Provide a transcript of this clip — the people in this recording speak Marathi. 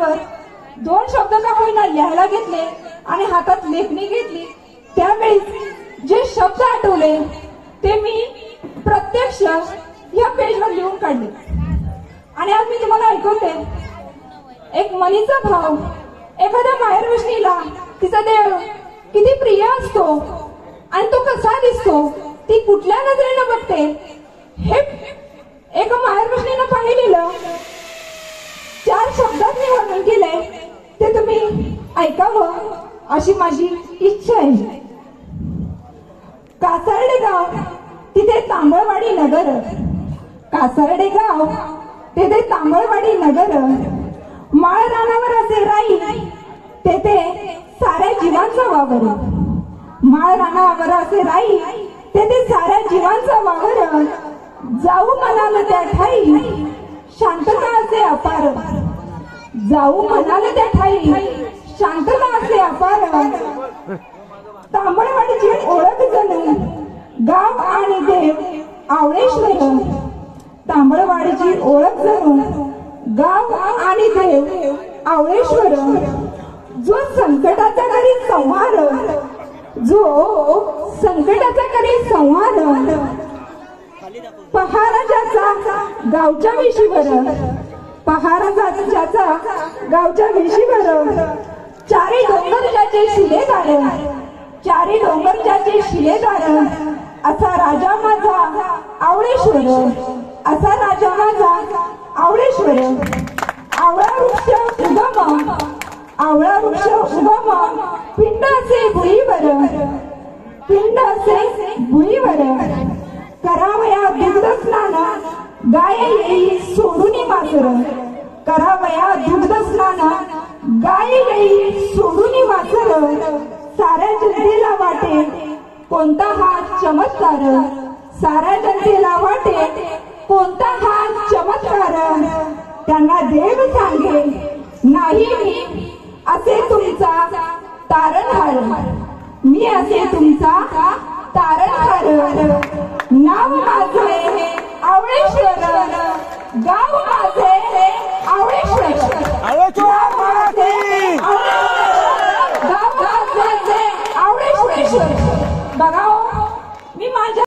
पाण्यावर 2 शब्द का होईना लिहायला घेतले आणि हातात लेखणी घेतली, त्यावेळी जे शब्द आठवले ते मी प्रत्यक्ष या पेजवर लिहून काढले आणि आज मी तुम्हाला ऐकवते. एक मनीचा भाव एखाद्या माहेर वशनीला तिचा देव किती प्रिय असतो आणि तो कसा दिसतो, ती कुठल्या नजरेनं बघते, हे एका माहेर वशनीनं पाहिलेलं 4 शब्दात मी वर्णन केलंय, ते तुम्ही ऐकावं अशी माझी इच्छा आहे. कासारडे गाव तिथे तांबळवाडी नगर, कासारडे गाव तिथे तांबळवाडी नगर, माळ रानावर असे राई तेथे साऱ्या जीवांचा वावर, माळ रानावर असे राई तेथे साऱ्या जीवांचा वावर, जाऊ म्हणाल त्या ठाई शांतता असे अपार, जाऊ म्हणाल त्या ठाई शांतता असे अपार. तांबळवाडीची ओळख जणू गाव आणि देव आवळेश्वर, तांबळवाडीची ओळख जणू गाव आणि देव आवळेश्वर, जो संकटाचा करी संहार, जो संकटाचा करी संहार, पहाराजाचा गावच्या वेशीवर, पहाराजाचा गावच्या वेशीवर, चारी डोंगर ज्याचे शिलेदार, चारी डोंगर ज्याचे शिलेदार, असा राजा माझा आवळेश्वर, असा राजा माझा आवळेश्वर. आवळा वृक्ष उगम, आवळा वृक्ष उगम, पिंड असे भुईवर, पिंड असे भुईवर, करावया दुग्ध स्नान गाय येई सोडून मासर, करावया दुग्ध स्नान गाय येई सोडून मासर. साऱ्या जनतेला वाटे कोणता हा चमत्कार, साऱ्या जनतेला वाटे कोणता हा चमत्कार. त्यांना देव सांगे नाही मी असे तुमचा तारणहार, मी असे तुमचा तारणहार. नाव माझे आवळेश्वर, गाव माझे